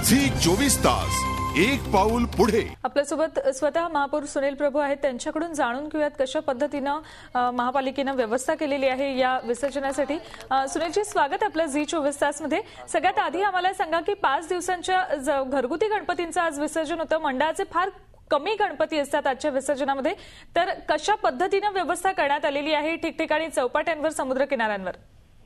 Zee 24 तास एक पाऊल पुढे। आपल्यासोबत स्वतः महापौर सुनील प्रभू आहेत, त्यांच्याकडून जाणून घेऊयात कशा पद्धतीने महापालिकेने व्यवस्था केलेली आहे या विसर्जनासाठी। सुनीलजी, स्वागत आपल्या झी 24 तास मध्ये। सगळ्यात आधी आम्हाला सांगा की 5 दिवसांच्या घरगुती गणपतींचं आज विसर्जन होतं। मंडळाचे फार कमी गणपती असतात आजच्या विसर्जनामध्ये, तर कशा पद्धतीने व्यवस्था करण्यात आलेली आहे ठिकठिकाणी चौपाट्यांवर, समुद्र किनाऱ्यांवर?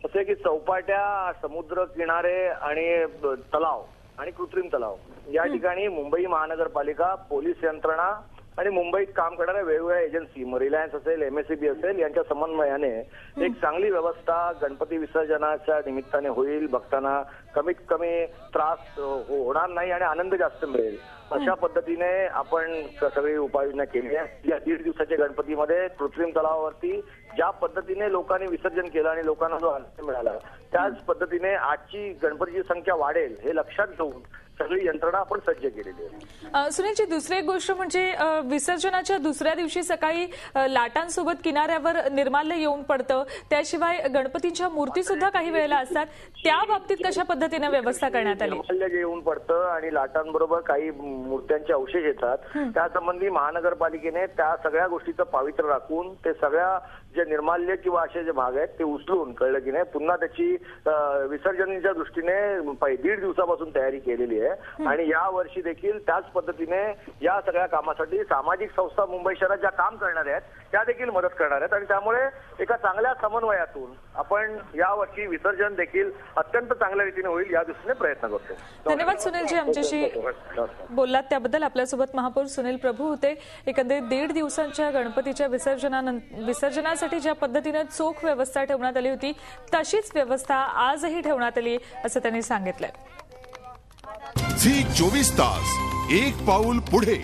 असे की चौपाट्या, समुद्र किनारे आणि तलाव आणि कृत्रिम तलाव या ठिकाणी मुंबई महानगरपालिका, पोलीस यंत्रणा आणि मुंबईत काम करणाऱ्या वेगवेगळ्या एजन्सी, रिलायन्स असेल, MSEB असेल, यांच्या समन्वयाने एक चांगली व्यवस्था गणपती विसर्जनाच्या निमित्ताने होईल। भक्तांना कमीत कमी त्रास होणार नाही आणि आनंद जास्त मिळेल अशा पद्धतीने आपण सगळी उपाययोजना केली आहे। या 1.5 दिवसाच्या गणपतीमध्ये कृत्रिम तलावावरती ज्या पद्धतीने लोकांनी विसर्जन केलं आणि लोकांना जो आनंद मिळाला, त्याच पद्धतीने आजची गणपतीची संख्या वाढेल हे लक्षात घेऊन सगळी यंत्रणा आपण सज्ज केलेली आहे। सुनीलजी, दुसरी एक गोष्ट म्हणजे विसर्जनाच्या दुसऱ्या दिवशी सकाळी लाटांसोबत किनाऱ्यावर निर्माल्य येऊन पडतं, त्याशिवाय गणपतींच्या मूर्ती सुद्धा काही वेळेला असतात, त्या बाबतीत कशा पद्धतीने व्यवस्था करण्यात आली? निर्माल्य जे येऊन पडतं आणि लाटांबरोबर काही मूर्त्यांचे अवशेष येतात, त्यासंबंधी महानगरपालिकेने त्या सगळ्या गोष्टीचं पावित्र्य राखून ते सगळ्या जे निर्माल्य किंवा असे जे भाग आहेत ते उचलून, कळलं की नाही, पुन्हा त्याची विसर्जनाच्या दृष्टीने 1.5 दिवसापासून तयारी केलेली आहे। आणि या वर्षी देखील त्याच पद्धतीने या सगळ्या कामासाठी सामाजिक संस्था मुंबई शहरात ज्या काम करणार आहेत त्या देखील मदत करणार आहेत आणि त्यामुळे एका चांगल्या समन्वयातून आपण या वर्षी विसर्जन देखील अत्यंत चांगल्या रीतीने होईल या दृष्टीने प्रयत्न करतो। धन्यवाद सुनीलजी, आमच्याशी बोललात त्याबद्दल। आपल्यासोबत महापौर सुनील प्रभू होते। एकंदरीत 1.5 दिवसांच्या गणपतीच्या विसर्जनासाठी ज्या पद्धतीने चोख व्यवस्था ठेवण्यात आली होती तशीच व्यवस्था आजही ठेवण्यात आली असं त्यांनी सांगितलंय। झी 24 तास एक पाऊल पुढे।